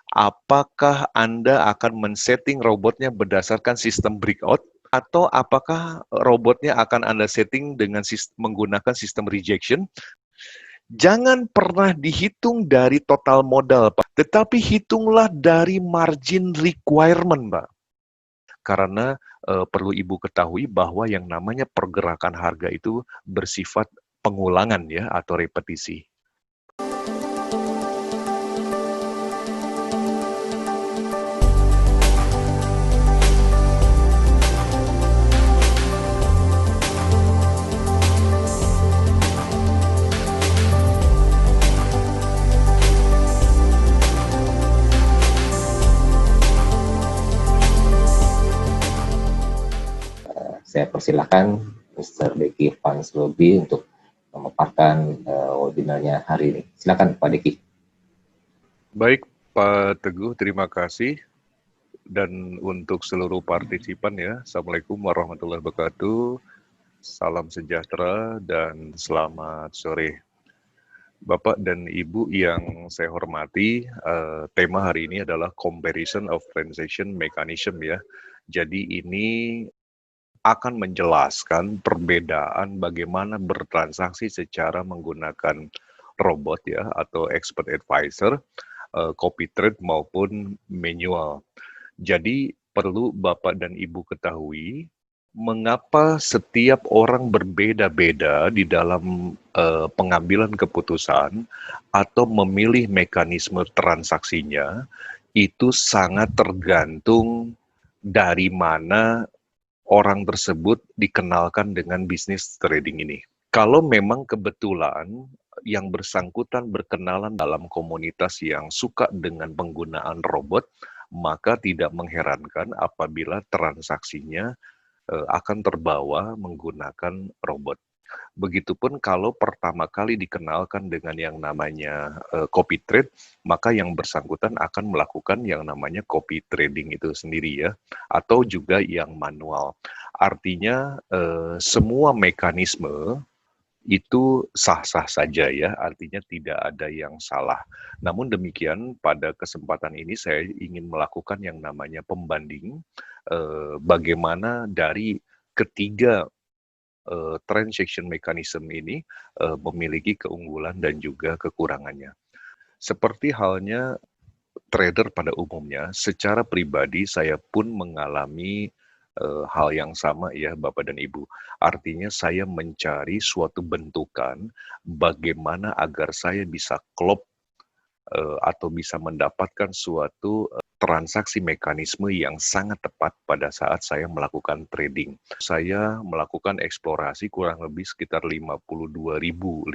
Apakah Anda akan men-setting robotnya berdasarkan sistem breakout, atau apakah robotnya akan Anda setting dengan menggunakan sistem rejection? Jangan pernah dihitung dari total modal, Pak, tetapi hitunglah dari margin requirement, Pak. Karena perlu Ibu ketahui bahwa yang namanya pergerakan harga itu bersifat pengulangan ya atau repetisi. Saya persilahkan Mr. Deki Panslobi untuk memaparkan webinarnya hari ini. Silakan Pak Deki. Baik Pak Teguh, terima kasih. Dan untuk seluruh partisipan ya, Assalamualaikum warahmatullahi wabarakatuh. Salam sejahtera dan selamat sore. Bapak dan Ibu yang saya hormati, tema hari ini adalah Comparison of Transaction Mechanism ya. Jadi ini akan menjelaskan perbedaan bagaimana bertransaksi secara menggunakan robot ya atau expert advisor, copy trade maupun manual. Jadi perlu Bapak dan Ibu ketahui mengapa setiap orang berbeda-beda di dalam pengambilan keputusan atau memilih mekanisme transaksinya itu sangat tergantung dari mana orang tersebut dikenalkan dengan bisnis trading ini. Kalau memang kebetulan yang bersangkutan berkenalan dalam komunitas yang suka dengan penggunaan robot, maka tidak mengherankan apabila transaksinya akan terbawa menggunakan robot. Begitupun kalau pertama kali dikenalkan dengan yang namanya copy trade, maka yang bersangkutan akan melakukan yang namanya copy trading itu sendiri ya, atau juga yang manual. Artinya semua mekanisme itu sah-sah saja ya, artinya tidak ada yang salah. Namun demikian, pada kesempatan ini saya ingin melakukan yang namanya pembanding bagaimana dari ketiga transaction mechanism ini memiliki keunggulan dan juga kekurangannya. Seperti halnya trader pada umumnya, secara pribadi saya pun mengalami hal yang sama ya Bapak dan Ibu. Artinya saya mencari suatu bentukan bagaimana agar saya bisa klop atau bisa mendapatkan suatu transaksi mekanisme yang sangat tepat pada saat saya melakukan trading. Saya melakukan eksplorasi kurang lebih sekitar 52.560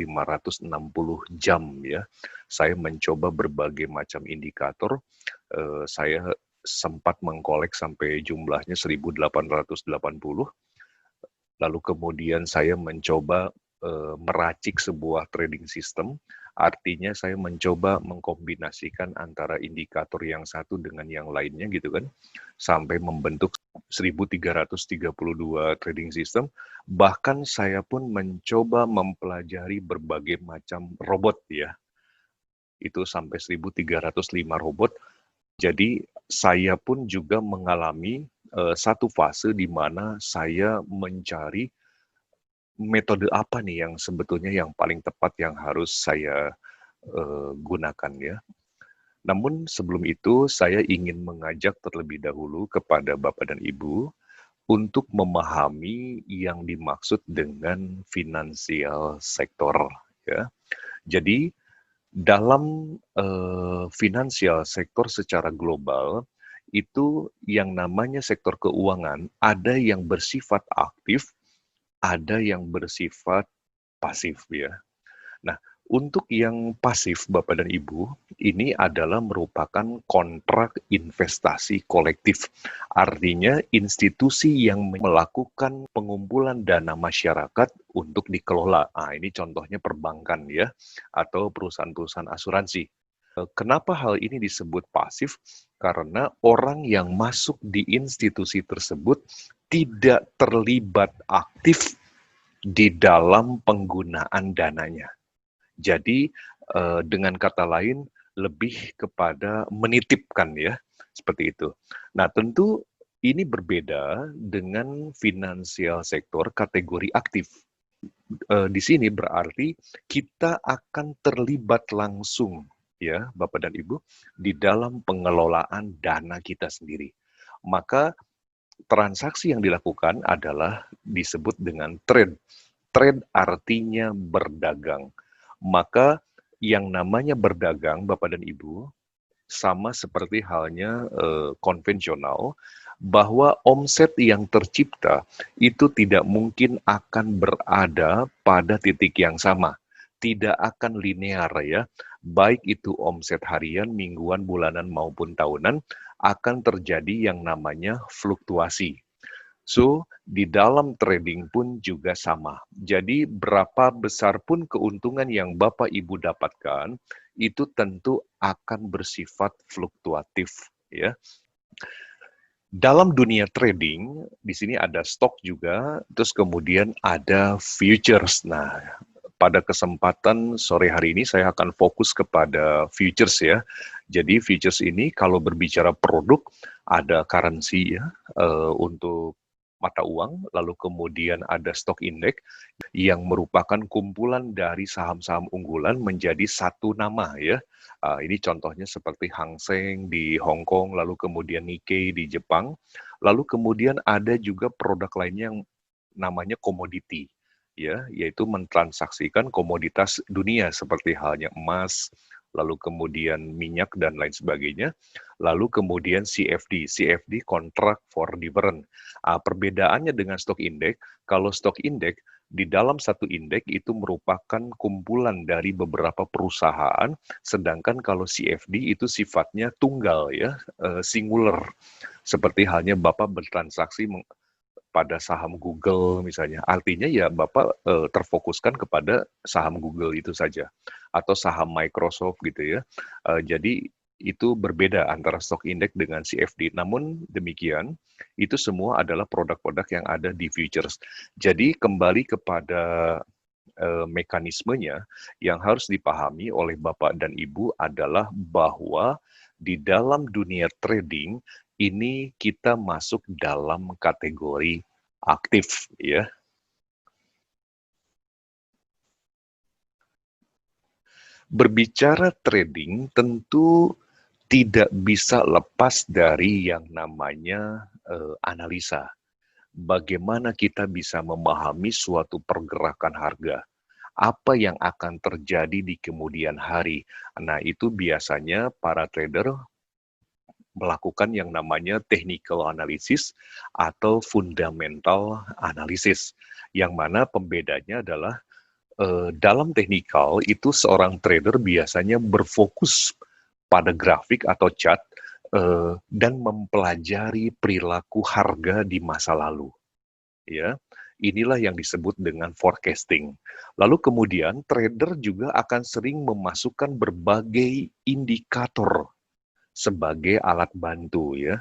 jam ya. Saya mencoba berbagai macam indikator. Saya sempat mengkolek sampai jumlahnya 1880. Lalu kemudian saya mencoba meracik sebuah trading system. Artinya saya mencoba mengkombinasikan antara indikator yang satu dengan yang lainnya gitu kan, sampai membentuk 1332 trading system. Bahkan saya pun mencoba mempelajari berbagai macam robot ya, itu sampai 1305 robot. Jadi saya pun juga mengalami satu fase di mana saya mencari metode apa nih yang sebetulnya yang paling tepat yang harus saya gunakan ya. Namun sebelum itu saya ingin mengajak terlebih dahulu kepada Bapak dan Ibu untuk memahami yang dimaksud dengan finansial sektor ya. Jadi dalam finansial sektor secara global itu yang namanya sektor keuangan ada yang bersifat aktif, ada yang bersifat pasif ya. Nah, untuk yang pasif Bapak dan Ibu, ini adalah merupakan kontrak investasi kolektif. Artinya institusi yang melakukan pengumpulan dana masyarakat untuk dikelola. Nah, ini contohnya perbankan ya, atau perusahaan-perusahaan asuransi. Kenapa hal ini disebut pasif? Karena orang yang masuk di institusi tersebut tidak terlibat aktif di dalam penggunaan dananya. Jadi dengan kata lain, lebih kepada menitipkan ya, seperti itu. Nah, tentu ini berbeda dengan financial sektor kategori aktif. Di sini berarti kita akan terlibat langsung ya, Bapak dan Ibu, di dalam pengelolaan dana kita sendiri. Maka transaksi yang dilakukan adalah disebut dengan trade. Trade artinya berdagang. Maka yang namanya berdagang, Bapak dan Ibu, sama seperti halnya konvensional, bahwa omset yang tercipta itu tidak mungkin akan berada pada titik yang sama. Tidak akan linear ya. Baik itu omset harian, mingguan, bulanan maupun tahunan, akan terjadi yang namanya fluktuasi. So, di dalam trading pun juga sama. Jadi, berapa besar pun keuntungan yang Bapak Ibu dapatkan, itu tentu akan bersifat fluktuatif, ya. Dalam dunia trading, di sini ada stok juga, terus kemudian ada futures. Nah, pada kesempatan sore hari ini saya akan fokus kepada futures ya. Jadi futures ini kalau berbicara produk, ada currency ya, untuk mata uang, lalu kemudian ada stock index yang merupakan kumpulan dari saham-saham unggulan menjadi satu nama ya. Ini contohnya seperti Hang Seng di Hong Kong, lalu kemudian Nikkei di Jepang, lalu kemudian ada juga produk lainnya yang namanya komoditi, ya, yaitu mentransaksikan komoditas dunia seperti halnya emas, lalu kemudian minyak dan lain sebagainya, lalu kemudian CFD, CFD Contract for Difference. Perbedaannya dengan stock index, kalau stock index di dalam satu indeks itu merupakan kumpulan dari beberapa perusahaan, sedangkan kalau CFD itu sifatnya tunggal ya, singular. Seperti halnya Bapak bertransaksi pada saham Google misalnya, artinya ya Bapak terfokuskan kepada saham Google itu saja, atau saham Microsoft gitu ya. Jadi itu berbeda antara stock index dengan CFD. Namun demikian, itu semua adalah produk-produk yang ada di futures. Jadi kembali kepada mekanismenya yang harus dipahami oleh Bapak dan Ibu adalah bahwa di dalam dunia trading ini kita masuk dalam kategori aktif ya. Berbicara trading tentu tidak bisa lepas dari yang namanya analisa. Bagaimana kita bisa memahami suatu pergerakan harga? Apa yang akan terjadi di kemudian hari? Nah, itu biasanya para trader melakukan yang namanya technical analysis atau fundamental analysis. Yang mana pembedanya adalah dalam technical itu seorang trader biasanya berfokus pada grafik atau chart dan mempelajari perilaku harga di masa lalu. Ya, inilah yang disebut dengan forecasting. Lalu kemudian trader juga akan sering memasukkan berbagai indikator sebagai alat bantu ya.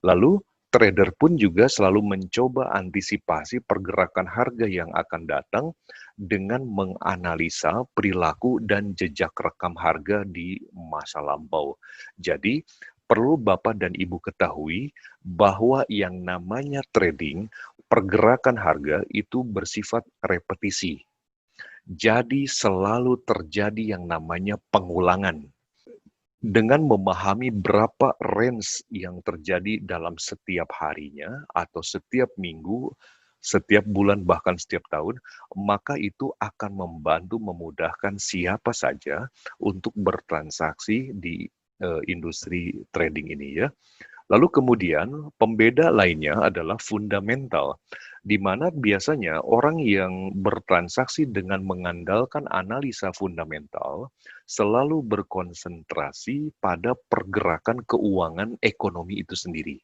Lalu trader pun juga selalu mencoba antisipasi pergerakan harga yang akan datang dengan menganalisa perilaku dan jejak rekam harga di masa lampau. Jadi perlu Bapak dan Ibu ketahui bahwa yang namanya trading, pergerakan harga itu bersifat repetisi. Jadi selalu terjadi yang namanya pengulangan. Dengan memahami berapa range yang terjadi dalam setiap harinya atau setiap minggu, setiap bulan, bahkan setiap tahun, maka itu akan membantu memudahkan siapa saja untuk bertransaksi di industri trading ini ya. Lalu kemudian pembeda lainnya adalah fundamental, di mana biasanya orang yang bertransaksi dengan mengandalkan analisa fundamental selalu berkonsentrasi pada pergerakan keuangan ekonomi itu sendiri.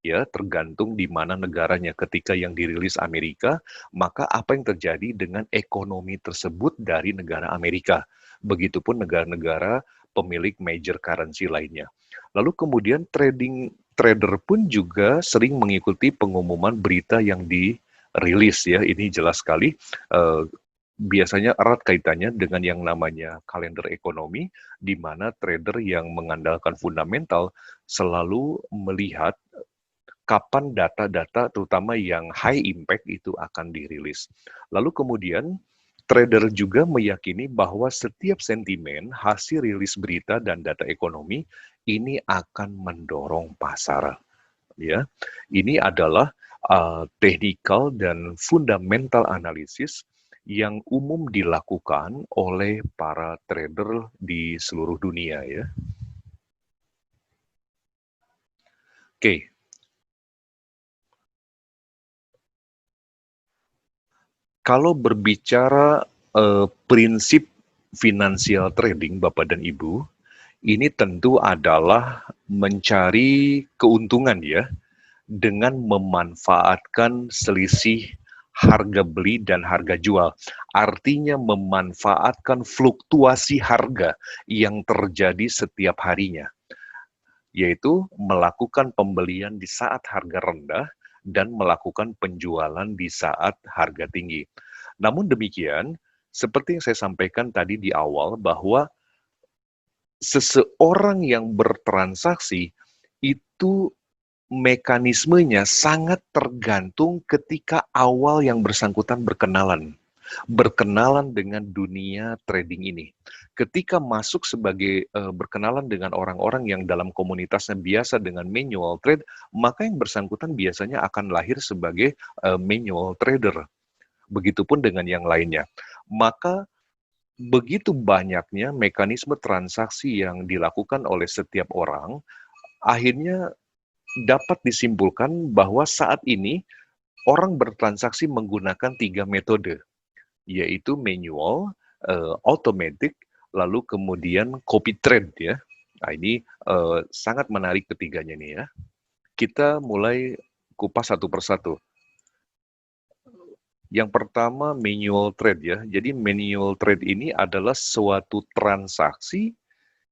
Ya, tergantung di mana negaranya. Ketika yang dirilis Amerika, maka apa yang terjadi dengan ekonomi tersebut dari negara Amerika. Begitupun negara-negara pemilik major currency lainnya. Lalu kemudian trader pun juga sering mengikuti pengumuman berita yang dirilis ya. Ini jelas sekali biasanya erat kaitannya dengan yang namanya kalender ekonomi, di mana trader yang mengandalkan fundamental selalu melihat kapan data-data terutama yang high impact itu akan dirilis. Lalu kemudian trader juga meyakini bahwa setiap sentimen, hasil rilis berita dan data ekonomi ini akan mendorong pasar. Ya, ini adalah technical dan fundamental analysis yang umum dilakukan oleh para trader di seluruh dunia ya. Oke, kalau berbicara prinsip financial trading, Bapak dan Ibu, ini tentu adalah mencari keuntungan ya, dengan memanfaatkan selisih harga beli dan harga jual. Artinya memanfaatkan fluktuasi harga yang terjadi setiap harinya, yaitu melakukan pembelian di saat harga rendah dan melakukan penjualan di saat harga tinggi. Namun demikian, seperti yang saya sampaikan tadi di awal bahwa seseorang yang bertransaksi itu mekanismenya sangat tergantung ketika awal yang bersangkutan berkenalan dengan dunia trading ini. Ketika masuk sebagai berkenalan dengan orang-orang yang dalam komunitasnya biasa dengan manual trade, maka yang bersangkutan biasanya akan lahir sebagai manual trader. Begitupun dengan yang lainnya. Maka begitu banyaknya mekanisme transaksi yang dilakukan oleh setiap orang, akhirnya dapat disimpulkan bahwa saat ini orang bertransaksi menggunakan 3 metode, yaitu manual, automatic, lalu kemudian copy trade ya. Nah, ini sangat menarik ketiganya nih ya. Kita mulai kupas satu persatu. Yang pertama manual trade ya. Jadi manual trade ini adalah suatu transaksi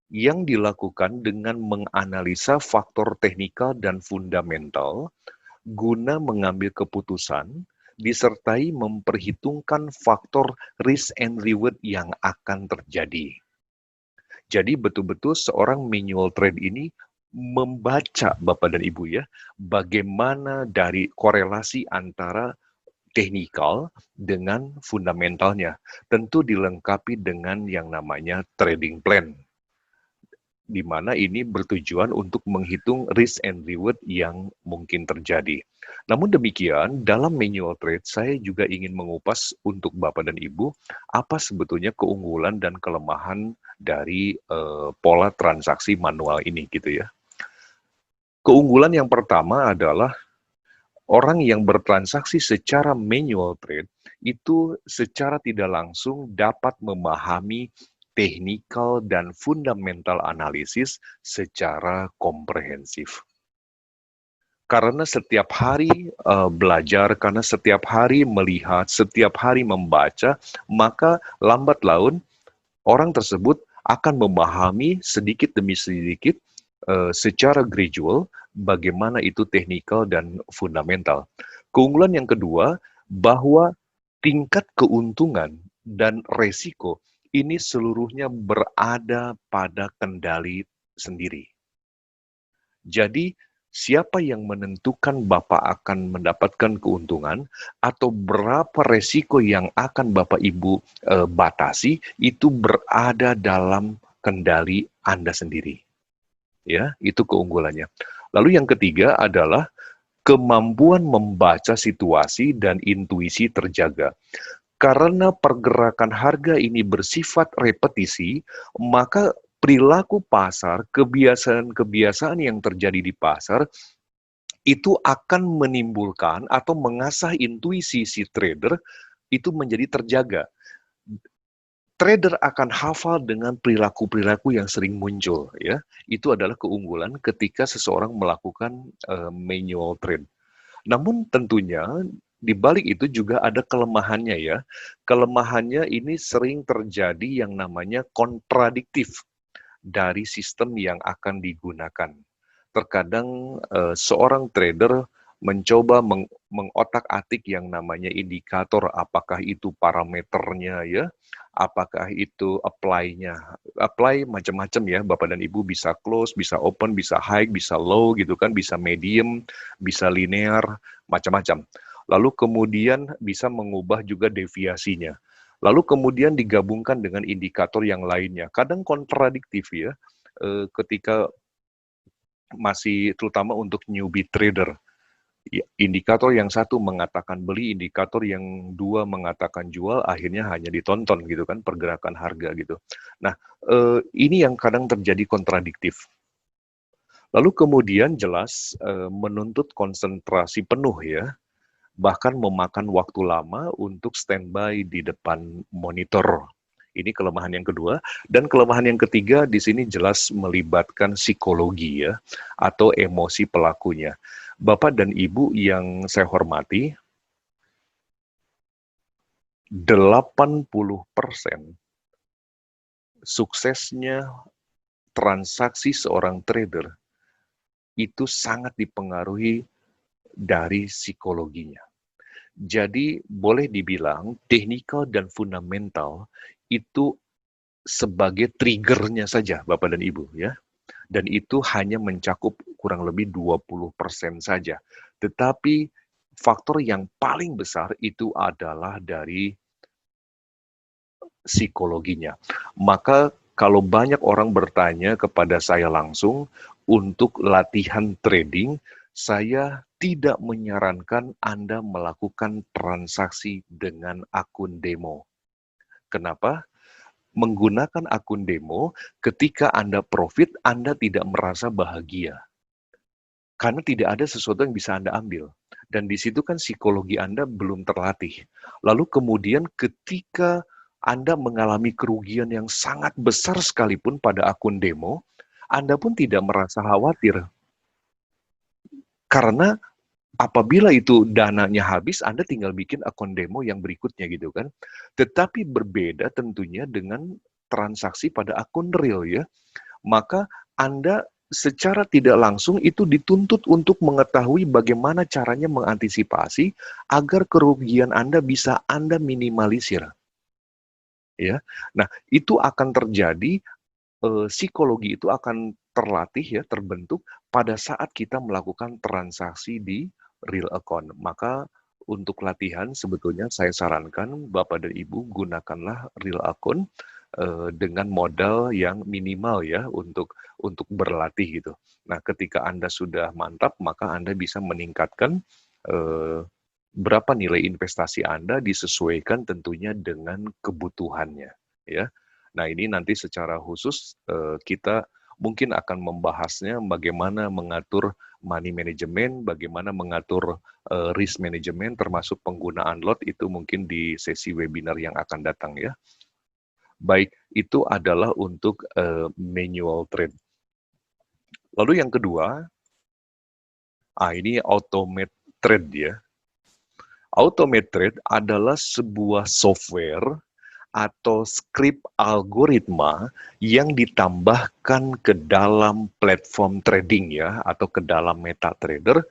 yang dilakukan dengan menganalisa faktor teknikal dan fundamental guna mengambil keputusan disertai memperhitungkan faktor risk and reward yang akan terjadi. Jadi betul-betul seorang manual trade ini membaca Bapak dan Ibu ya, bagaimana dari korelasi antara teknikal dengan fundamentalnya. Tentu dilengkapi dengan yang namanya trading plan, di mana ini bertujuan untuk menghitung risk and reward yang mungkin terjadi. Namun demikian, dalam manual trade, saya juga ingin mengupas untuk Bapak dan Ibu, apa sebetulnya keunggulan dan kelemahan dari pola transaksi manual ini gitu ya. Keunggulan yang pertama adalah orang yang bertransaksi secara manual trade itu secara tidak langsung dapat memahami teknikal dan fundamental analisis secara komprehensif. Karena setiap hari belajar, karena setiap hari melihat, setiap hari membaca, maka lambat laun orang tersebut akan memahami sedikit demi sedikit secara gradual bagaimana itu teknikal dan fundamental. Keunggulan yang kedua, bahwa tingkat keuntungan dan resiko ini seluruhnya berada pada kendali sendiri. Jadi, siapa yang menentukan Bapak akan mendapatkan keuntungan atau berapa resiko yang akan Bapak Ibu batasi, itu berada dalam kendali Anda sendiri. Ya, itu keunggulannya. Lalu yang ketiga adalah kemampuan membaca situasi dan intuisi terjaga. Karena pergerakan harga ini bersifat repetisi, maka perilaku pasar, kebiasaan-kebiasaan yang terjadi di pasar, itu akan menimbulkan atau mengasah intuisi si trader itu menjadi terjaga. Trader akan hafal dengan perilaku-perilaku yang sering muncul, ya. Itu adalah keunggulan ketika seseorang melakukan manual trade. Namun tentunya di balik itu juga ada kelemahannya ya. Kelemahannya ini sering terjadi yang namanya kontradiktif dari sistem yang akan digunakan. Terkadang seorang trader mencoba mengotak-atik yang namanya indikator, apakah itu parameternya ya, apakah itu apply-nya. Apply macam-macam ya, Bapak dan Ibu, bisa close, bisa open, bisa high, bisa low gitu kan, bisa medium, bisa linear, macam-macam. Lalu kemudian bisa mengubah juga deviasinya. Lalu kemudian digabungkan dengan indikator yang lainnya. Kadang kontradiktif ya, ketika masih terutama untuk newbie trader. Indikator yang satu mengatakan beli, indikator yang dua mengatakan jual, akhirnya hanya ditonton gitu kan pergerakan harga gitu. Nah, ini yang kadang terjadi kontradiktif. Lalu kemudian jelas menuntut konsentrasi penuh ya, bahkan memakan waktu lama untuk standby di depan monitor. Ini kelemahan yang kedua. Dan kelemahan yang ketiga di sini jelas melibatkan psikologi ya, atau emosi pelakunya. Bapak dan Ibu yang saya hormati, 80% suksesnya transaksi seorang trader itu sangat dipengaruhi dari psikologinya. Jadi boleh dibilang technical dan fundamental itu sebagai triggernya saja Bapak dan Ibu ya. Dan itu hanya mencakup kurang lebih 20% saja. Tetapi faktor yang paling besar itu adalah dari psikologinya. Maka kalau banyak orang bertanya kepada saya langsung untuk latihan trading, saya tidak menyarankan Anda melakukan transaksi dengan akun demo. Kenapa? Menggunakan akun demo, ketika Anda profit, Anda tidak merasa bahagia. Karena tidak ada sesuatu yang bisa Anda ambil. Dan di situ kan psikologi Anda belum terlatih. Lalu kemudian ketika Anda mengalami kerugian yang sangat besar sekalipun pada akun demo, Anda pun tidak merasa khawatir. Karena apabila itu dananya habis, Anda tinggal bikin akun demo yang berikutnya gitu kan. Tetapi berbeda tentunya dengan transaksi pada akun real ya. Maka Anda secara tidak langsung itu dituntut untuk mengetahui bagaimana caranya mengantisipasi agar kerugian Anda bisa Anda minimalisir. Ya. Nah, itu akan terjadi, psikologi itu akan terlatih ya, terbentuk pada saat kita melakukan transaksi di real account. Maka untuk latihan sebetulnya saya sarankan Bapak dan Ibu gunakanlah real account dengan modal yang minimal ya untuk berlatih gitu. Nah, ketika Anda sudah mantap, maka Anda bisa meningkatkan berapa nilai investasi Anda disesuaikan tentunya dengan kebutuhannya ya. Nah, ini nanti secara khusus kita mungkin akan membahasnya bagaimana mengatur money management, bagaimana mengatur risk management termasuk penggunaan lot itu mungkin di sesi webinar yang akan datang ya. Baik, itu adalah untuk manual trade. Lalu yang kedua, ini automate trade ya. Automate trade adalah sebuah software atau script algoritma yang ditambahkan ke dalam platform trading ya, atau ke dalam MetaTrader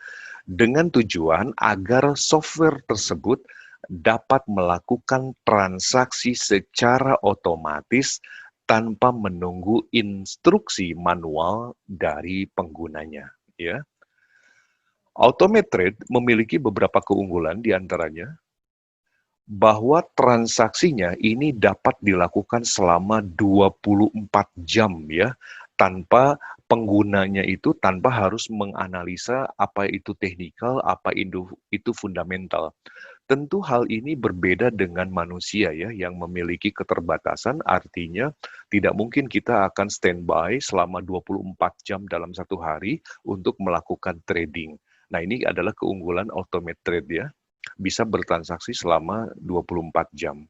dengan tujuan agar software tersebut dapat melakukan transaksi secara otomatis tanpa menunggu instruksi manual dari penggunanya ya. Automate Trade memiliki beberapa keunggulan di antaranya bahwa transaksinya ini dapat dilakukan selama 24 jam ya, tanpa penggunanya itu tanpa harus menganalisa apa itu teknikal, apa itu fundamental. Tentu hal ini berbeda dengan manusia ya, yang memiliki keterbatasan, artinya tidak mungkin kita akan standby selama 24 jam dalam satu hari untuk melakukan trading. Nah, ini adalah keunggulan automate trade ya, bisa bertransaksi selama 24 jam.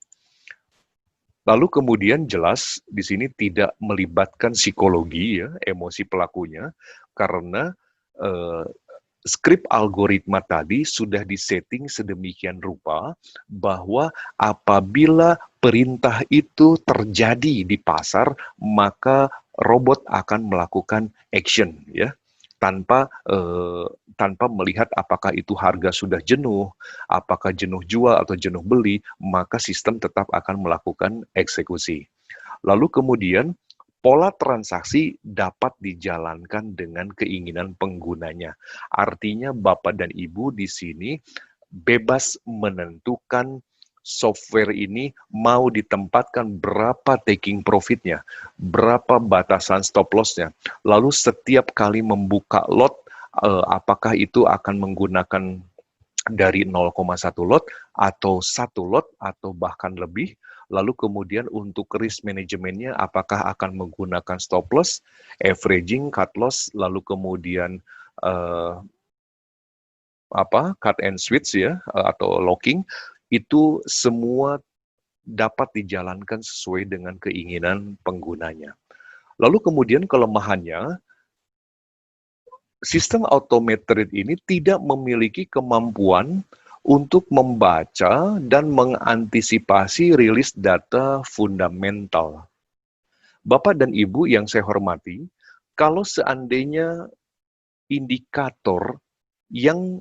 Lalu kemudian jelas di sini tidak melibatkan psikologi ya, emosi pelakunya, karena skrip algoritma tadi sudah disetting sedemikian rupa bahwa apabila perintah itu terjadi di pasar, maka robot akan melakukan action ya. tanpa melihat apakah itu harga sudah jenuh, apakah jenuh jual atau jenuh beli, maka sistem tetap akan melakukan eksekusi. Lalu kemudian pola transaksi dapat dijalankan dengan keinginan penggunanya. Artinya Bapak dan Ibu di sini bebas menentukan software ini mau ditempatkan berapa taking profitnya, berapa batasan stop loss-nya. Lalu setiap kali membuka lot, apakah itu akan menggunakan dari 0,1 lot atau 1 lot atau bahkan lebih. Lalu kemudian untuk risk manajemennya apakah akan menggunakan stop loss, averaging, cut loss, lalu kemudian cut and switch ya atau locking, itu semua dapat dijalankan sesuai dengan keinginan penggunanya. Lalu kemudian kelemahannya, sistem automated ini tidak memiliki kemampuan untuk membaca dan mengantisipasi rilis data fundamental. Bapak dan Ibu yang saya hormati, kalau seandainya indikator yang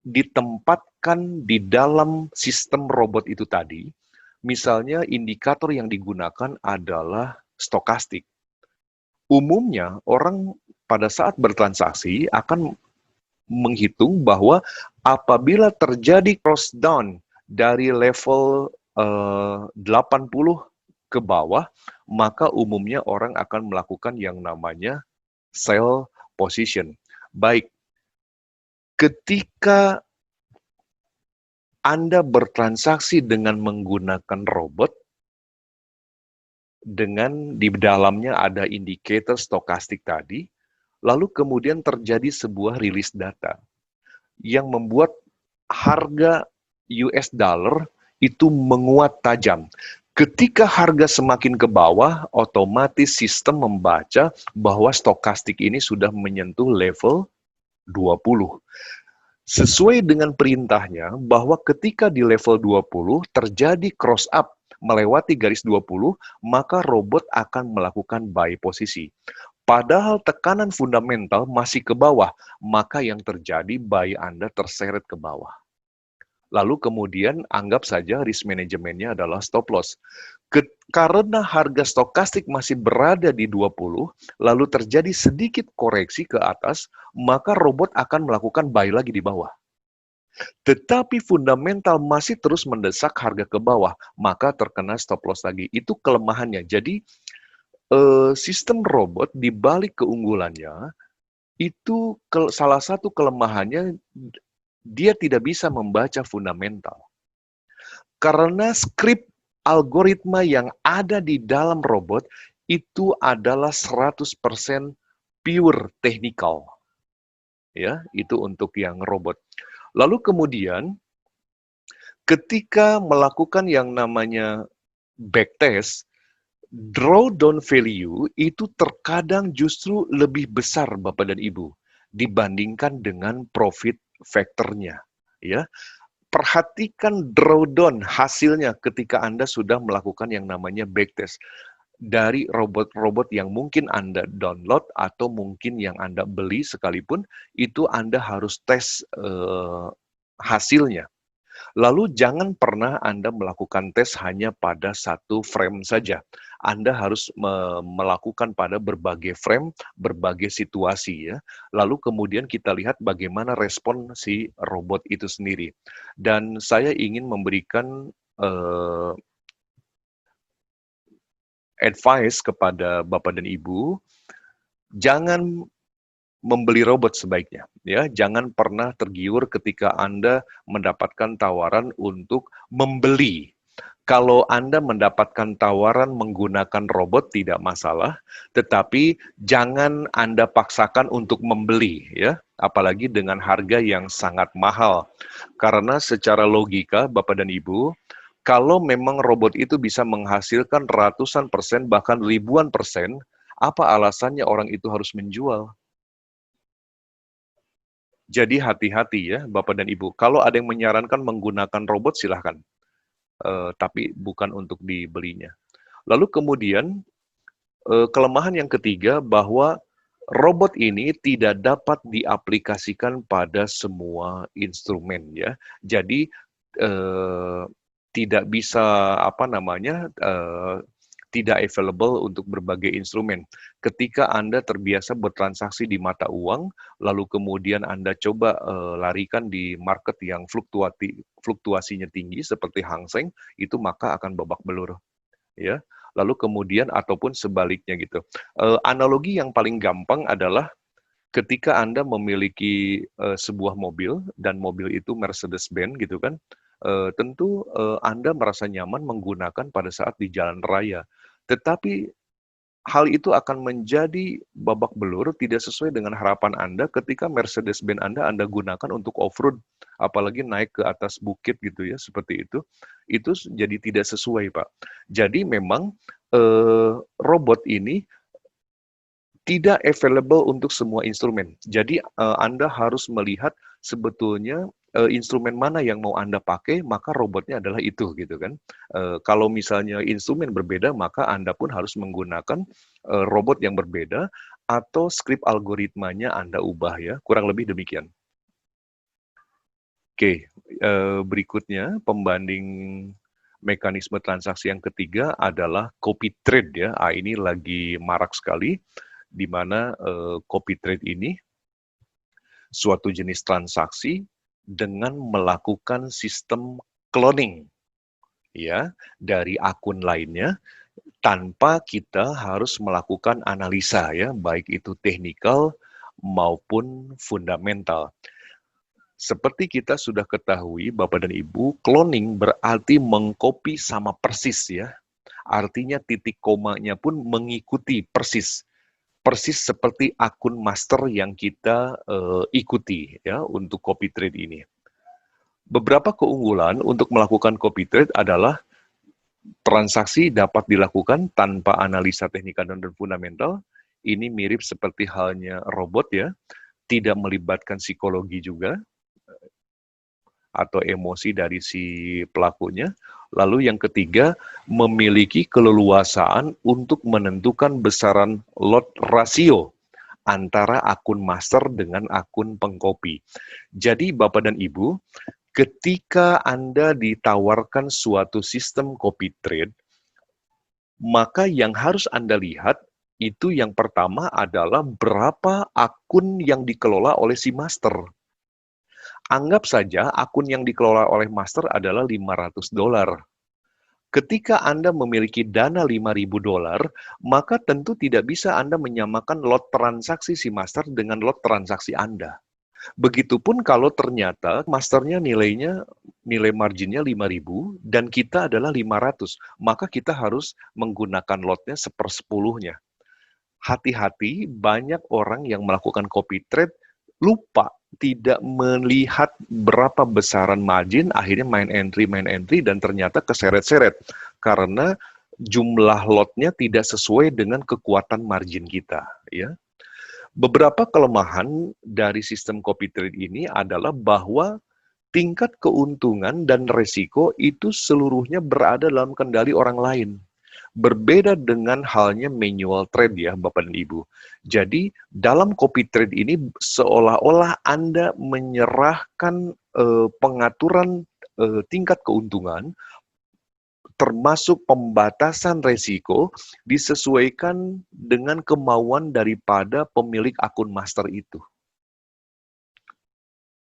ditempatkan di dalam sistem robot itu tadi, misalnya indikator yang digunakan adalah stokastik. Umumnya orang pada saat bertransaksi akan menghitung bahwa apabila terjadi cross down dari level 80 ke bawah, maka umumnya orang akan melakukan yang namanya sell position. Baik, ketika Anda bertransaksi dengan menggunakan robot, dengan di dalamnya ada indikator stokastik tadi, lalu kemudian terjadi sebuah rilis data yang membuat harga US dollar itu menguat tajam. Ketika harga semakin ke bawah, otomatis sistem membaca bahwa stokastik ini sudah menyentuh level 20. Sesuai dengan perintahnya bahwa ketika di level 20 terjadi cross up melewati garis 20, maka robot akan melakukan buy posisi. Padahal tekanan fundamental masih ke bawah, maka yang terjadi buy Anda terseret ke bawah. Lalu kemudian anggap saja risk manajemennya adalah stop loss. Karena harga stokastik masih berada di 20, lalu terjadi sedikit koreksi ke atas, maka robot akan melakukan buy lagi di bawah. Tetapi fundamental masih terus mendesak harga ke bawah, maka terkena stop loss lagi. Itu kelemahannya. Jadi sistem robot di balik keunggulannya, itu salah satu kelemahannya dia tidak bisa membaca fundamental. Karena skrip algoritma yang ada di dalam robot itu adalah 100% pure technical. Ya, itu untuk yang robot. Lalu kemudian ketika melakukan yang namanya backtest, drawdown value itu terkadang justru lebih besar Bapak dan Ibu dibandingkan dengan profit factor-nya, ya. Perhatikan drawdown hasilnya ketika Anda sudah melakukan yang namanya backtest dari robot-robot yang mungkin Anda download atau mungkin yang Anda beli sekalipun, itu Anda harus tes hasilnya. Lalu jangan pernah Anda melakukan tes hanya pada satu frame saja. Anda harus melakukan pada berbagai frame, berbagai situasi ya. Lalu kemudian kita lihat bagaimana respon si robot itu sendiri. Dan saya ingin memberikan advice kepada Bapak dan Ibu, jangan membeli robot sebaiknya, ya. Jangan pernah tergiur ketika Anda mendapatkan tawaran untuk membeli. Kalau Anda mendapatkan tawaran menggunakan robot tidak masalah, tetapi jangan Anda paksakan untuk membeli, ya. Apalagi dengan harga yang sangat mahal. Karena secara logika, Bapak dan Ibu, kalau memang robot itu bisa menghasilkan ratusan persen, bahkan ribuan persen, apa alasannya orang itu harus menjual? Jadi hati-hati ya Bapak dan Ibu. Kalau ada yang menyarankan menggunakan robot silahkan. Tapi bukan untuk dibelinya. Lalu kemudian kelemahan yang ketiga bahwa Robot ini tidak dapat diaplikasikan pada semua instrumen ya. Jadi eh, tidak bisa tidak available untuk berbagai instrumen. Ketika Anda terbiasa bertransaksi di mata uang, lalu kemudian Anda coba larikan di market yang fluktuasinya tinggi seperti Hang Seng, itu maka akan babak belur ya. Lalu kemudian ataupun sebaliknya gitu. Analogi yang paling gampang adalah ketika Anda memiliki sebuah mobil dan mobil itu Mercedes-Benz gitu kan, tentu Anda merasa nyaman menggunakan pada saat di jalan raya. Tetapi hal itu akan menjadi babak belur tidak sesuai dengan harapan Anda ketika Mercedes-Benz Anda gunakan untuk off-road, apalagi naik ke atas bukit gitu ya, seperti itu jadi tidak sesuai, Pak. Jadi memang robot ini tidak available untuk semua instrumen. Jadi Anda harus melihat sebetulnya instrumen mana yang mau Anda pakai, maka robotnya adalah itu gitu kan. Kalau misalnya instrumen berbeda, maka Anda pun harus menggunakan robot yang berbeda atau skrip algoritmanya Anda ubah ya, kurang lebih demikian. Oke, berikutnya pembanding mekanisme transaksi yang ketiga adalah copy trade ya. Ini lagi marak sekali, di mana copy trade ini suatu jenis transaksi dengan melakukan sistem cloning ya dari akun lainnya tanpa kita harus melakukan analisa ya, baik itu teknikal maupun fundamental. Seperti kita sudah ketahui, Bapak dan Ibu, cloning berarti mengcopy sama persis ya. Artinya titik komanya pun mengikuti persis. Persis seperti akun master yang kita ikuti ya untuk copy trade ini. Beberapa keunggulan untuk melakukan copy trade adalah transaksi dapat dilakukan tanpa analisa teknikal dan fundamental. Ini mirip seperti halnya robot ya, tidak melibatkan psikologi juga atau emosi dari si pelakunya. Lalu yang ketiga, memiliki keleluasaan untuk menentukan besaran lot rasio antara akun master dengan akun pengcopy. Jadi Bapak dan Ibu, ketika Anda ditawarkan suatu sistem copy trade, maka yang harus Anda lihat itu yang pertama adalah berapa akun yang dikelola oleh si master. Anggap saja akun yang dikelola oleh master adalah $500. Ketika Anda memiliki dana $5.000, maka tentu tidak bisa Anda menyamakan lot transaksi si master dengan lot transaksi Anda. Begitupun kalau ternyata masternya nilai marginnya 5.000 dan kita adalah 500, maka kita harus menggunakan lotnya 1/10-nya. Hati-hati, banyak orang yang melakukan copy trade lupa tidak melihat berapa besaran margin, akhirnya main entry, dan ternyata keseret-seret karena jumlah lotnya tidak sesuai dengan kekuatan margin kita. Ya. Beberapa kelemahan dari sistem copy trade ini adalah bahwa tingkat keuntungan dan resiko itu seluruhnya berada dalam kendali orang lain. Berbeda dengan halnya manual trade ya Bapak dan Ibu. Jadi dalam copy trade ini seolah-olah Anda menyerahkan pengaturan tingkat keuntungan termasuk pembatasan resiko disesuaikan dengan kemauan daripada pemilik akun master itu.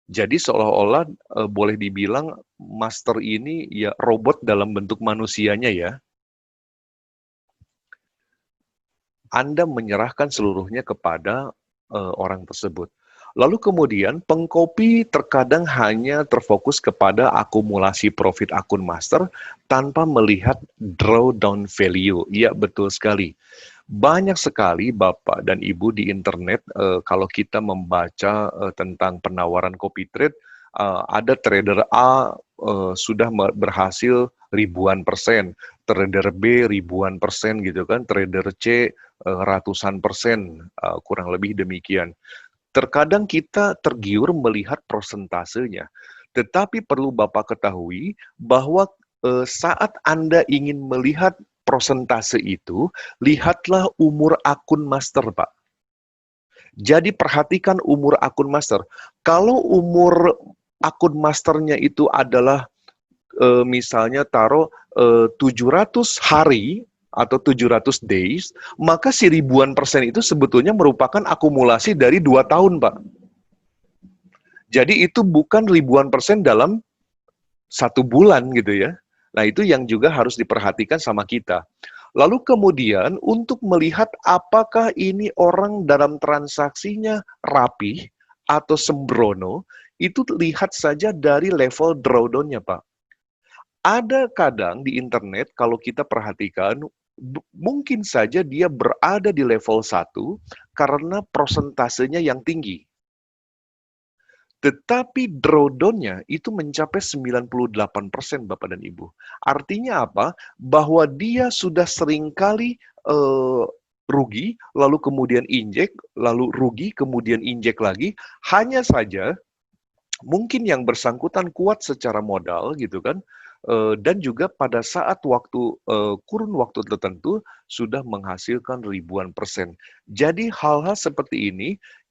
Jadi seolah-olah boleh dibilang master ini ya robot dalam bentuk manusianya ya. Anda menyerahkan seluruhnya kepada orang tersebut. Lalu kemudian pengcopy terkadang hanya terfokus kepada akumulasi profit akun master tanpa melihat drawdown value. Iya, betul sekali. Banyak sekali Bapak dan Ibu di internet, kalau kita membaca tentang penawaran copy trade, ada trader A sudah berhasil ribuan persen, trader B ribuan persen gitu kan, trader C ratusan persen, kurang lebih demikian. Terkadang kita tergiur melihat persentasenya, tetapi perlu Bapak ketahui bahwa saat Anda ingin melihat persentase itu, lihatlah umur akun master, Pak. Jadi perhatikan umur akun master. Kalau umur akun masternya itu adalah misalnya taruh 700 hari atau 700 days, maka si ribuan persen itu sebetulnya merupakan akumulasi dari 2 tahun, Pak. Jadi itu bukan ribuan persen dalam 1 bulan gitu ya. Nah itu yang juga harus diperhatikan sama kita. Lalu kemudian untuk melihat apakah ini orang dalam transaksinya rapih atau sembrono, itu lihat saja dari level drawdown-nya, Pak. Ada kadang di internet kalau kita perhatikan, mungkin saja dia berada di level 1 karena prosentasenya yang tinggi. Tetapi drawdown-nya itu mencapai 98% Bapak dan Ibu. Artinya apa? Bahwa dia sudah seringkali rugi, lalu kemudian injek, lalu rugi, kemudian injek lagi. Hanya saja mungkin yang bersangkutan kuat secara modal gitu kan, dan juga pada saat kurun waktu tertentu sudah menghasilkan ribuan persen. Jadi hal-hal seperti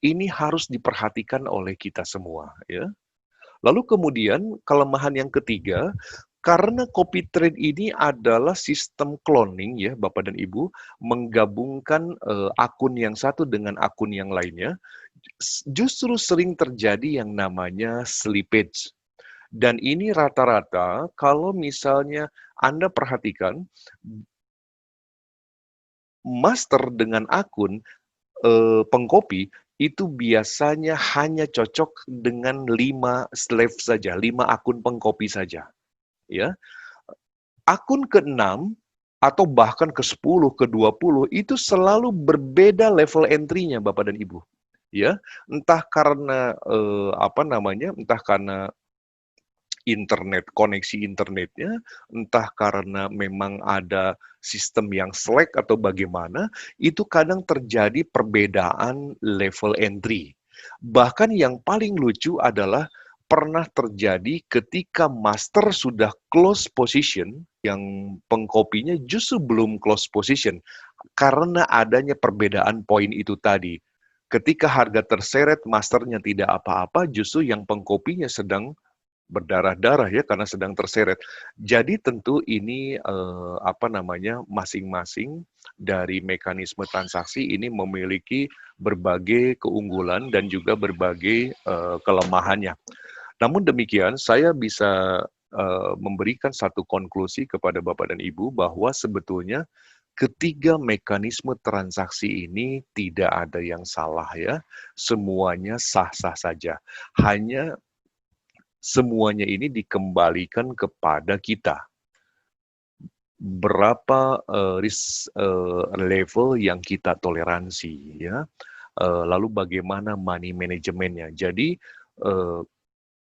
ini harus diperhatikan oleh kita semua ya. Lalu kemudian kelemahan yang ketiga, karena copy trade ini adalah sistem cloning ya Bapak dan Ibu, menggabungkan akun yang satu dengan akun yang lainnya, justru sering terjadi yang namanya slippage. Dan ini rata-rata kalau misalnya Anda perhatikan, master dengan akun pengcopy itu biasanya hanya cocok dengan 5 slave saja, 5 akun pengcopy saja, ya. Akun ke-6 atau bahkan ke-10, ke-20 itu selalu berbeda level entry-nya Bapak dan Ibu, ya. Entah karena entah karena koneksi internetnya, entah karena memang ada sistem yang slack atau bagaimana, itu kadang terjadi perbedaan level entry. Bahkan yang paling lucu adalah pernah terjadi ketika master sudah close position, yang pengkopinya justru belum close position, karena adanya perbedaan poin itu tadi. Ketika harga terseret, masternya tidak apa-apa, justru yang pengkopinya sedang berdarah-darah ya karena sedang terseret. Jadi tentu ini masing-masing dari mekanisme transaksi ini memiliki berbagai keunggulan dan juga berbagai kelemahannya. Namun demikian saya bisa memberikan satu konklusi kepada Bapak dan Ibu bahwa sebetulnya ketiga mekanisme transaksi ini tidak ada yang salah ya. Semuanya sah-sah saja. Hanya semuanya ini dikembalikan kepada kita. Berapa level yang kita toleransi ya. Lalu bagaimana money manajemennya. Jadi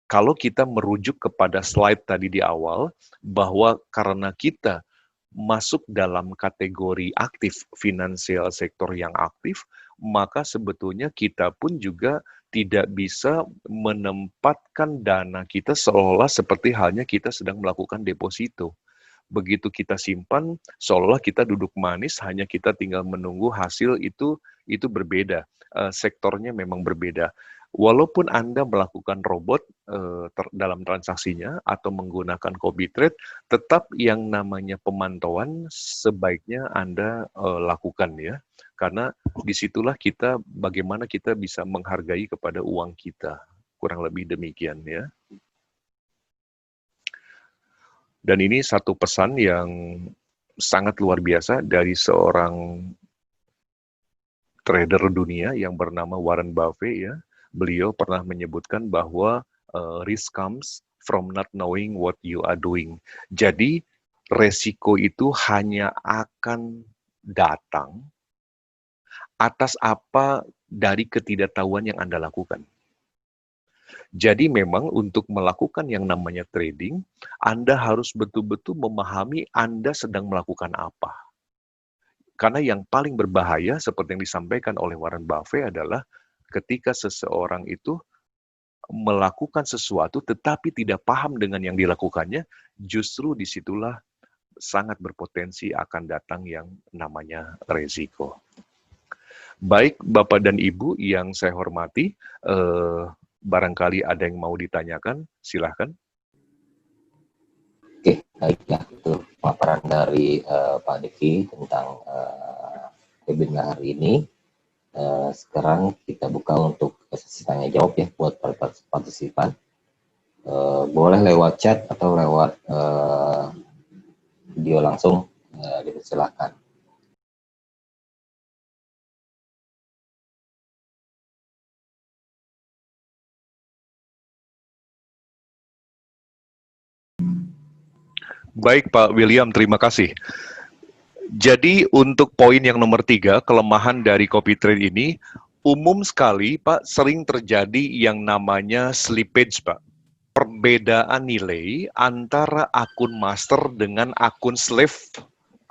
kalau kita merujuk kepada slide tadi di awal bahwa karena kita masuk dalam kategori aktif, finansial sektor yang aktif, maka sebetulnya kita pun juga tidak bisa menempatkan dana kita seolah seperti halnya kita sedang melakukan deposito. Begitu kita simpan, seolah kita duduk manis, hanya kita tinggal menunggu hasil itu berbeda. Sektornya memang berbeda. Walaupun Anda melakukan robot dalam transaksinya atau menggunakan copy trade, tetap yang namanya pemantauan sebaiknya Anda lakukan ya. Karena disitulah bagaimana kita bisa menghargai kepada uang kita. Kurang lebih demikian ya. Dan ini satu pesan yang sangat luar biasa dari seorang trader dunia yang bernama Warren Buffett ya. Beliau pernah menyebutkan bahwa risk comes from not knowing what you are doing. Jadi resiko itu hanya akan datang atas apa dari ketidaktahuan yang Anda lakukan. Jadi memang untuk melakukan yang namanya trading, Anda harus betul-betul memahami Anda sedang melakukan apa. Karena yang paling berbahaya seperti yang disampaikan oleh Warren Buffett adalah ketika seseorang itu melakukan sesuatu tetapi tidak paham dengan yang dilakukannya, justru disitulah sangat berpotensi akan datang yang namanya resiko. Baik Bapak dan Ibu yang saya hormati, barangkali ada yang mau ditanyakan, silahkan. Oke, baik ya, itu paparan dari Pak Devi tentang webinar hari ini. Sekarang kita buka untuk sesi tanya jawab ya buat para partisipan. Boleh lewat chat atau lewat video langsung, dipersilakan. Baik Pak William, terima kasih. Jadi untuk poin yang nomor 3, kelemahan dari copy trade ini, umum sekali Pak, sering terjadi yang namanya slippage Pak. Perbedaan nilai antara akun master dengan akun slave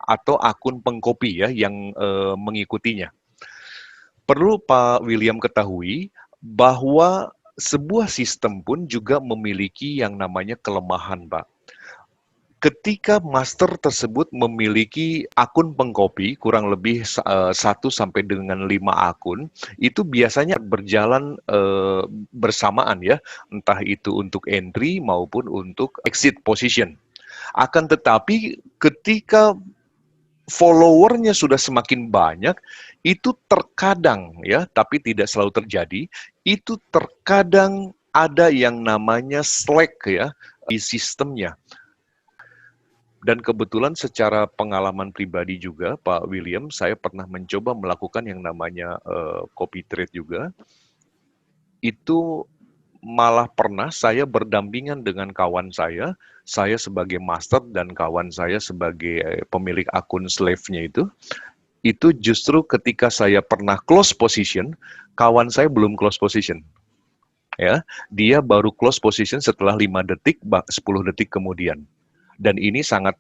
atau akun pengcopy ya yang mengikutinya. Perlu Pak William ketahui bahwa sebuah sistem pun juga memiliki yang namanya kelemahan Pak. Ketika master tersebut memiliki akun pengcopy kurang lebih 1 sampai dengan 5 akun, itu biasanya berjalan bersamaan ya, entah itu untuk entry maupun untuk exit position. Akan tetapi ketika followernya sudah semakin banyak, itu terkadang ya, tapi tidak selalu terjadi, itu terkadang ada yang namanya slack ya di sistemnya. Dan kebetulan secara pengalaman pribadi juga, Pak William, saya pernah mencoba melakukan yang namanya copy trade juga. Itu malah pernah saya berdampingan dengan kawan saya sebagai master dan kawan saya sebagai pemilik akun slave-nya itu justru ketika saya pernah close position, kawan saya belum close position. Ya, dia baru close position setelah 5 detik, 10 detik kemudian. Dan ini sangat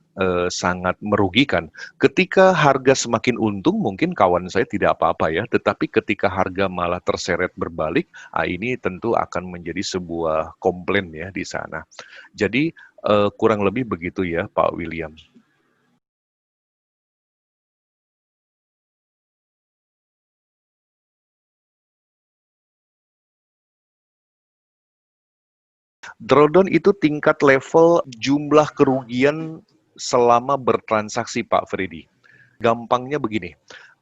merugikan. Ketika harga semakin untung, mungkin kawan saya tidak apa-apa ya, tetapi ketika harga malah terseret berbalik, ini tentu akan menjadi sebuah komplain ya di sana. Jadi kurang lebih begitu ya Pak William. Drawdown itu tingkat level jumlah kerugian selama bertransaksi Pak Freddy. Gampangnya begini,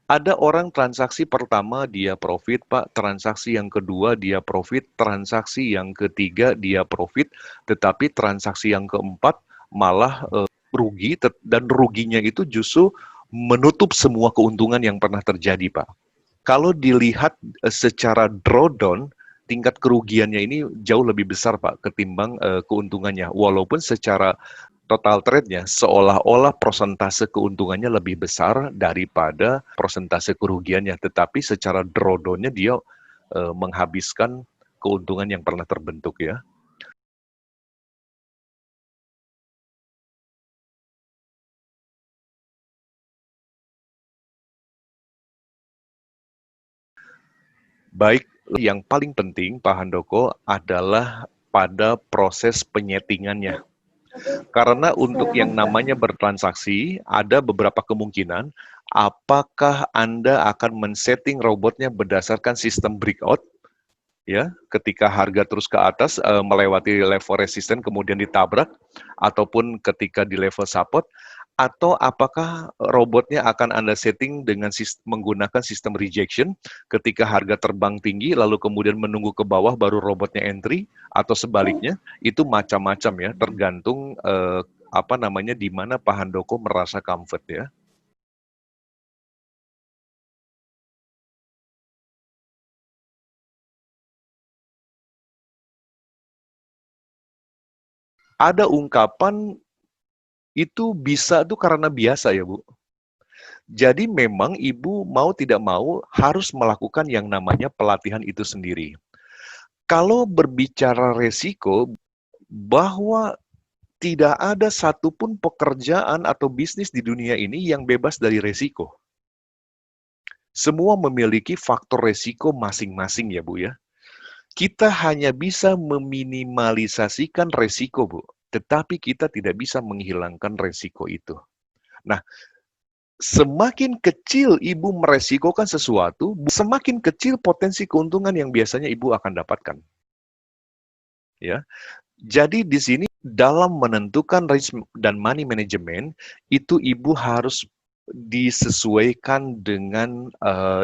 ada orang transaksi pertama dia profit Pak, transaksi yang kedua dia profit, transaksi yang ketiga dia profit, tetapi transaksi yang keempat malah rugi, dan ruginya itu justru menutup semua keuntungan yang pernah terjadi Pak. Kalau dilihat secara drawdown, tingkat kerugiannya ini jauh lebih besar Pak ketimbang keuntungannya. Walaupun secara total trade-nya seolah-olah persentase keuntungannya lebih besar daripada persentase kerugiannya, tetapi secara drawdown-nya dia menghabiskan keuntungan yang pernah terbentuk ya. Baik, yang paling penting Pak Handoko adalah pada proses penyetingannya. Karena untuk yang namanya bertransaksi, ada beberapa kemungkinan apakah Anda akan men-setting robotnya berdasarkan sistem breakout, ya, ketika harga terus ke atas melewati level resisten kemudian ditabrak, ataupun ketika di level support, atau apakah robotnya akan Anda setting dengan menggunakan sistem rejection ketika harga terbang tinggi lalu kemudian menunggu ke bawah baru robotnya entry, atau sebaliknya, itu macam-macam ya, tergantung di mana Pak Handoko merasa comfort ya. Ada ungkapan itu bisa tuh karena biasa ya Bu. Jadi memang Ibu mau tidak mau harus melakukan yang namanya pelatihan itu sendiri. Kalau berbicara resiko, bahwa tidak ada satupun pekerjaan atau bisnis di dunia ini yang bebas dari resiko. Semua memiliki faktor resiko masing-masing ya Bu ya. Kita hanya bisa meminimalisasikan resiko Bu, tetapi kita tidak bisa menghilangkan resiko itu. Nah, Semakin kecil Ibu meresikokan sesuatu, semakin kecil potensi keuntungan yang biasanya Ibu akan dapatkan. Ya. Jadi di sini dalam menentukan risk dan money management, itu Ibu harus disesuaikan dengan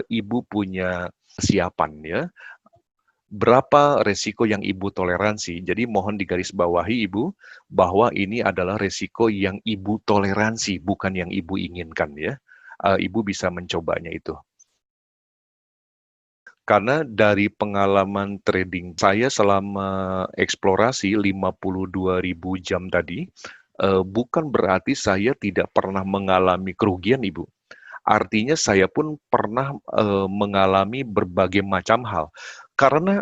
Ibu punya kesiapan ya. Berapa resiko yang Ibu toleransi. Jadi mohon digarisbawahi Ibu, bahwa ini adalah resiko yang Ibu toleransi, bukan yang Ibu inginkan ya. Ibu bisa mencobanya itu. Karena dari pengalaman trading saya selama eksplorasi 52.000 jam tadi, bukan berarti saya tidak pernah mengalami kerugian Ibu. Artinya saya pun pernah mengalami berbagai macam hal. Karena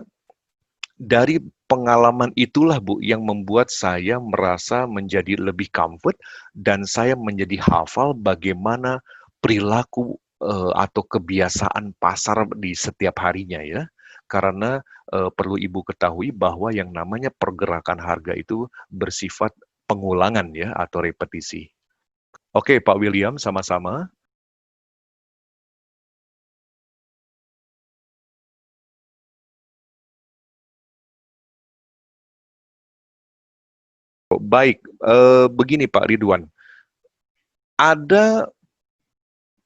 dari pengalaman itulah Bu yang membuat saya merasa menjadi lebih comfort dan saya menjadi hafal bagaimana perilaku atau kebiasaan pasar di setiap harinya ya. Karena perlu Ibu ketahui bahwa yang namanya pergerakan harga itu bersifat pengulangan ya atau repetisi. Oke, Pak William sama-sama. Baik, begini Pak Ridwan. Ada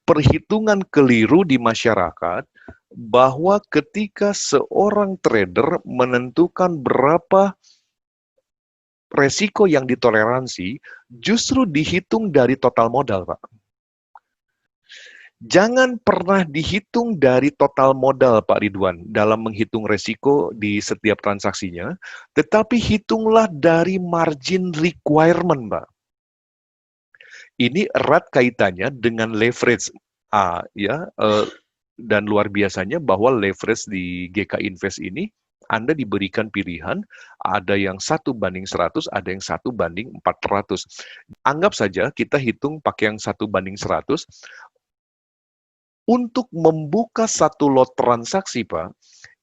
perhitungan keliru di masyarakat bahwa ketika seorang trader menentukan berapa resiko yang ditoleransi, justru dihitung dari total modal, Pak. Jangan pernah dihitung dari total modal, Pak Ridwan, dalam menghitung resiko di setiap transaksinya, tetapi hitunglah dari margin requirement, Pak. Ini erat kaitannya dengan leverage. Ya, dan luar biasanya bahwa leverage di GK Invest ini Anda diberikan pilihan, ada yang 1:100, ada yang 1:400. Anggap saja kita hitung pakai yang 1:100, untuk membuka satu lot transaksi, Pak,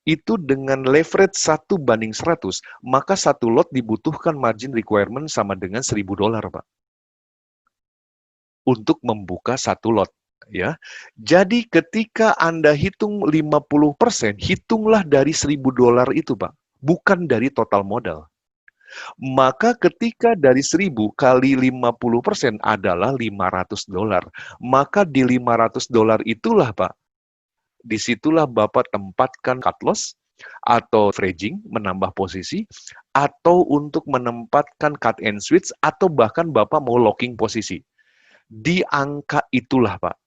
itu dengan leverage 1:100, maka satu lot dibutuhkan margin requirement sama dengan $1.000, Pak, untuk membuka satu lot. Ya, jadi ketika Anda hitung 50%, hitunglah dari $1.000 itu, Pak, bukan dari total modal. Maka ketika dari 1.000 kali 50% adalah $500. Maka di $500 itulah, Pak, disitulah Bapak tempatkan cut loss, atau averaging, menambah posisi, atau untuk menempatkan cut and switch, atau bahkan Bapak mau locking posisi. Di angka itulah, Pak,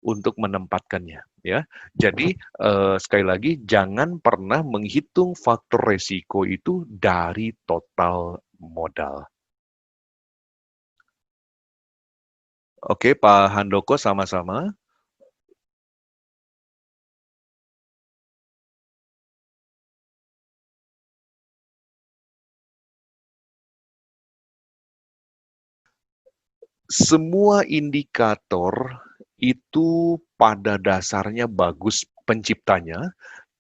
untuk menempatkannya ya. Jadi sekali lagi jangan pernah menghitung faktor resiko itu dari total modal. Oke, Pak Handoko sama-sama. Semua indikator itu pada dasarnya bagus penciptanya,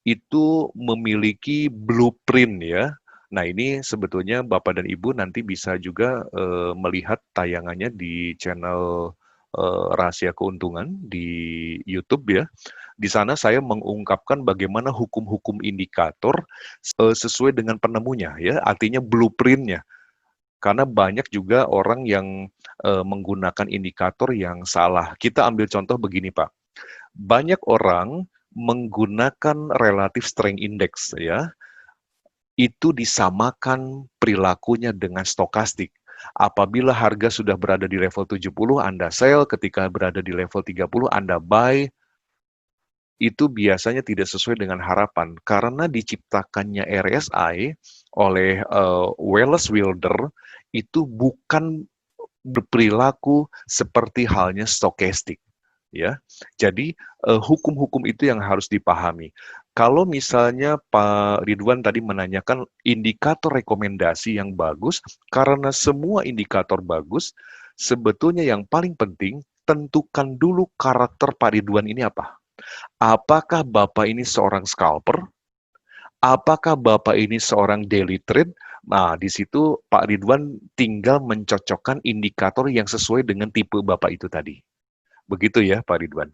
itu memiliki blueprint ya. Nah ini sebetulnya Bapak dan Ibu nanti bisa juga melihat tayangannya di channel Rahasia Keuntungan di YouTube ya. Di sana saya mengungkapkan bagaimana hukum-hukum indikator sesuai dengan penemunya ya, artinya blueprintnya. Karena banyak juga orang yang menggunakan indikator yang salah. Kita ambil contoh begini Pak, banyak orang menggunakan relative strength index ya, itu disamakan perilakunya dengan stokastik. Apabila harga sudah berada di level 70, Anda sell, ketika berada di level 30, Anda buy, itu biasanya tidak sesuai dengan harapan. Karena diciptakannya RSI oleh Wallace Wilder, itu bukan berperilaku seperti halnya stokastik. Ya, jadi hukum-hukum itu yang harus dipahami. Kalau misalnya Pak Ridwan tadi menanyakan indikator rekomendasi yang bagus, karena semua indikator bagus, sebetulnya yang paling penting tentukan dulu karakter Pak Ridwan ini apa. Apakah Bapak ini seorang scalper? Apakah Bapak ini seorang daily trade? Nah, di situ Pak Ridwan tinggal mencocokkan indikator yang sesuai dengan tipe Bapak itu tadi. Begitu ya Pak Ridwan.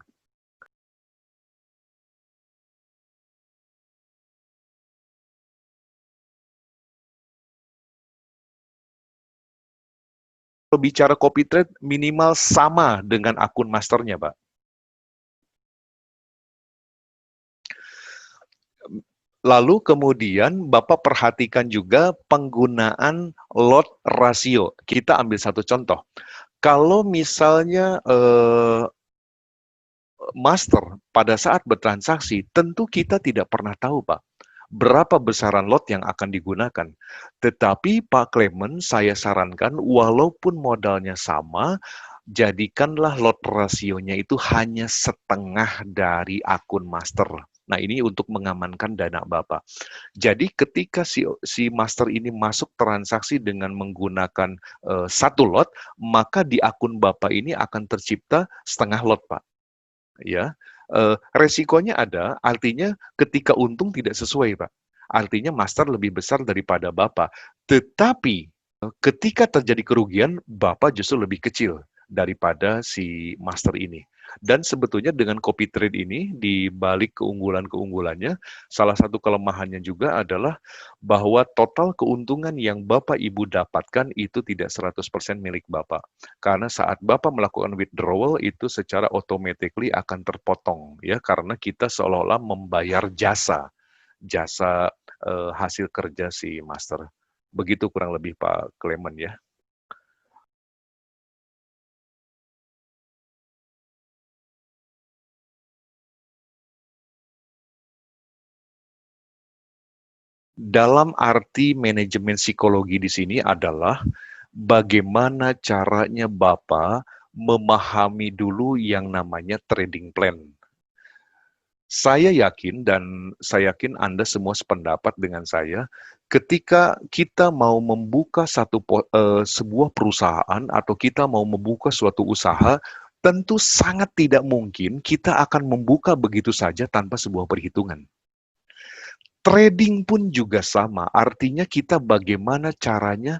Kalau bicara copy trade minimal sama dengan akun masternya, Pak. Lalu kemudian Bapak perhatikan juga penggunaan lot rasio. Kita ambil satu contoh. Kalau misalnya master pada saat bertransaksi, tentu kita tidak pernah tahu, Pak, berapa besaran lot yang akan digunakan. Tetapi Pak Clement, saya sarankan walaupun modalnya sama, jadikanlah lot rasionya itu hanya setengah dari akun master. Nah, ini untuk mengamankan dana Bapak. Jadi ketika si master ini masuk transaksi dengan menggunakan satu lot, maka di akun Bapak ini akan tercipta setengah lot, Pak. Ya, resikonya ada, artinya ketika untung tidak sesuai, Pak. Artinya master lebih besar daripada Bapak. Tetapi ketika terjadi kerugian, Bapak justru lebih kecil daripada si master ini. Dan sebetulnya dengan copy trade ini, di balik keunggulan-keunggulannya, salah satu kelemahannya juga adalah bahwa total keuntungan yang Bapak Ibu dapatkan itu tidak 100% milik Bapak. Karena saat Bapak melakukan withdrawal itu secara automatically akan terpotong ya, karena kita seolah-olah membayar jasa hasil kerja si master. Begitu kurang lebih Pak Clement ya. Dalam arti manajemen psikologi di sini adalah bagaimana caranya Bapak memahami dulu yang namanya trading plan. Saya yakin dan saya yakin Anda semua sependapat dengan saya, ketika kita mau membuka sebuah perusahaan atau kita mau membuka suatu usaha, tentu sangat tidak mungkin kita akan membuka begitu saja tanpa sebuah perhitungan. Trading pun juga sama, artinya kita bagaimana caranya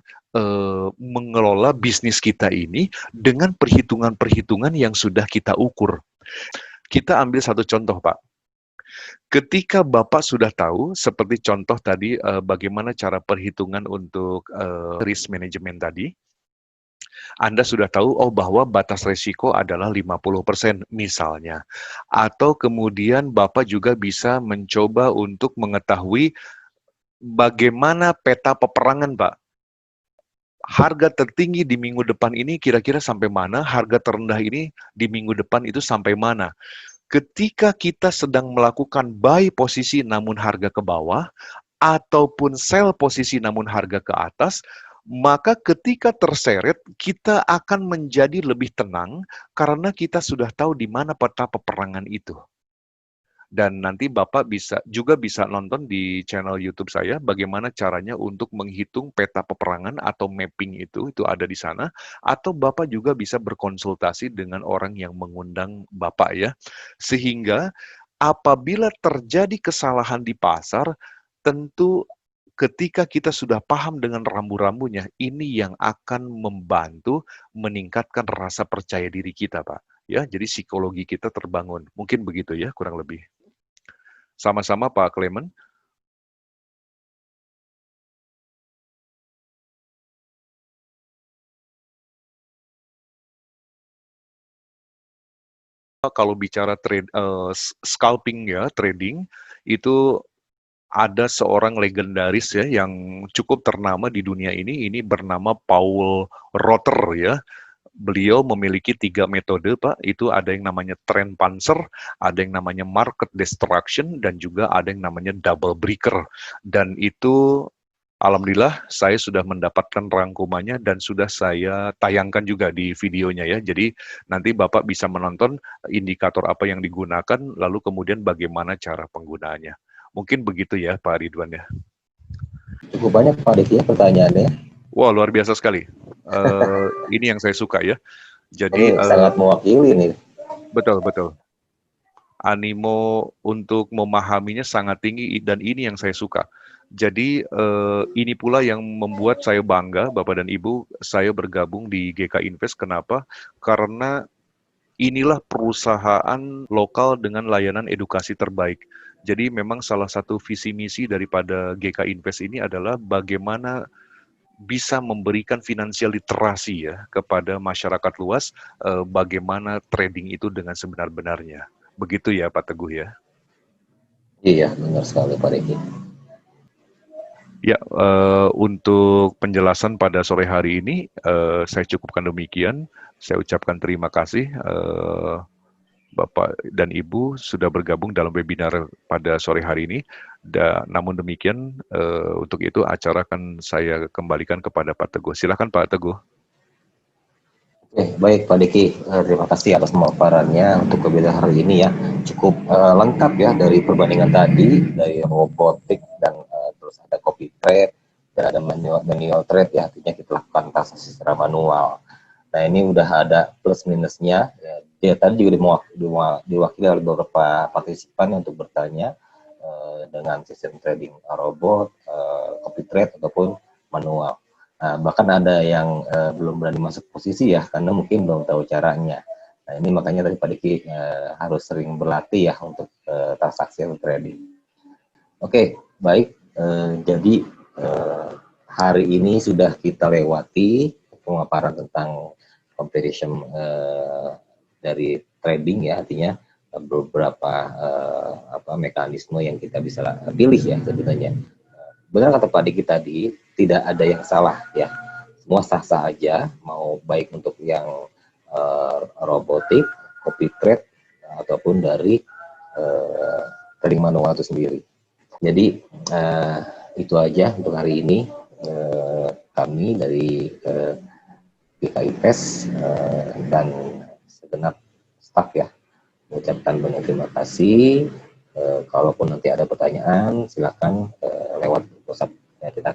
mengelola bisnis kita ini dengan perhitungan-perhitungan yang sudah kita ukur. Kita ambil satu contoh, Pak. Ketika Bapak sudah tahu, seperti contoh tadi, bagaimana cara perhitungan untuk risk management tadi, Anda sudah tahu, oh bahwa batas resiko adalah 50% misalnya. Atau kemudian Bapak juga bisa mencoba untuk mengetahui bagaimana peta peperangan, Pak. Harga tertinggi di minggu depan ini kira-kira sampai mana, harga terendah ini di minggu depan itu sampai mana. Ketika kita sedang melakukan buy posisi namun harga ke bawah, ataupun sell posisi namun harga ke atas, maka ketika terseret, kita akan menjadi lebih tenang karena kita sudah tahu di mana peta peperangan itu. Dan nanti Bapak juga bisa nonton di channel YouTube saya bagaimana caranya untuk menghitung peta peperangan atau mapping itu ada di sana. Atau Bapak juga bisa berkonsultasi dengan orang yang mengundang Bapak ya. Sehingga apabila terjadi kesalahan di pasar, tentu ketika kita sudah paham dengan rambu-rambunya, ini yang akan membantu meningkatkan rasa percaya diri kita, Pak. Ya, jadi psikologi kita terbangun. Mungkin begitu ya, kurang lebih. Sama-sama Pak Clement. Kalau bicara scalping ya, trading, itu ada seorang legendaris ya yang cukup ternama di dunia ini bernama Paul Rotter ya. Beliau memiliki 3 metode, Pak. Itu ada yang namanya trend panzer, ada yang namanya market destruction, dan juga ada yang namanya double breaker. Dan itu alhamdulillah saya sudah mendapatkan rangkumannya dan sudah saya tayangkan juga di videonya ya. Jadi nanti Bapak bisa menonton indikator apa yang digunakan, lalu kemudian bagaimana cara penggunaannya. Mungkin begitu ya Pak Ridwan ya. Cukup banyak Pak Deki ya pertanyaannya. Wah, luar biasa sekali. Ini yang saya suka ya. Jadi ini sangat mewakili nih. Betul, betul. Animo untuk memahaminya sangat tinggi dan ini yang saya suka. Jadi ini pula yang membuat saya bangga, Bapak dan Ibu, saya bergabung di GK Invest. Kenapa? Karena inilah perusahaan lokal dengan layanan edukasi terbaik. Jadi memang salah satu visi misi daripada GK Invest ini adalah bagaimana bisa memberikan finansial literasi ya kepada masyarakat luas, bagaimana trading itu dengan sebenar-benarnya. Begitu ya Pak Teguh ya. Iya, benar sekali Pak Deki. Ya, untuk penjelasan pada sore hari ini, saya cukupkan demikian. Saya ucapkan terima kasih Bapak dan Ibu sudah bergabung dalam webinar pada sore hari ini. Namun demikian, untuk itu acara akan saya kembalikan kepada Pak Teguh. Silakan Pak Teguh. Oke, baik Pak Diki, terima kasih atas pemaparannya untuk webinar hari ini ya. Cukup lengkap ya dari perbandingan tadi, dari robotik dan terus ada copy trade, dan ada manual trade ya, artinya kita lakukan transaksi secara manual. Nah ini udah ada plus minusnya, ya. Dia tadi juga diwakili oleh beberapa partisipan untuk bertanya dengan sistem trading robot, copy trade ataupun manual. Nah, bahkan ada yang belum berani masuk posisi ya, karena mungkin belum tahu caranya. Nah, ini makanya tadi Pak Diki harus sering berlatih ya untuk transaksi atau trading. Oke, baik. Jadi hari ini sudah kita lewati pemaparan tentang comparison dari trading ya, artinya beberapa mekanisme yang kita bisa pilih ya sebenarnya. Benar kata Pak Diki tadi, tidak ada yang salah ya, semua sah-sah aja, mau baik untuk yang robotik, copy trade ataupun dari trading manual itu sendiri. Jadi itu aja untuk hari ini. Kami dari GK Invest dan segenap staf ya mengucapkan banyak terima kasih. Kalaupun nanti ada pertanyaan, silakan lewat WhatsApp ya, kita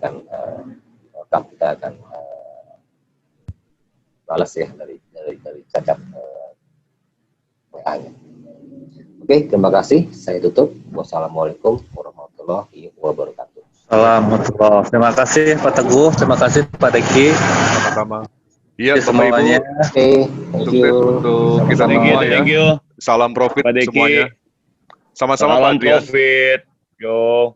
akan balas ya dari cacat WA-nya. Oke, terima kasih. Saya tutup. Wassalamualaikum warahmatullahi wabarakatuh. Alhamdulillah. Terima kasih Pak Teguh, terima kasih Pak Deki. Sama-sama. Iya, Bapak Semuanya. Ibu. Oke, thank you. Untuk kita semua ya. Thank you. Salam profit Pak Deki. semuanya. Sama-sama Pak Salam Adrian. profit. Yo.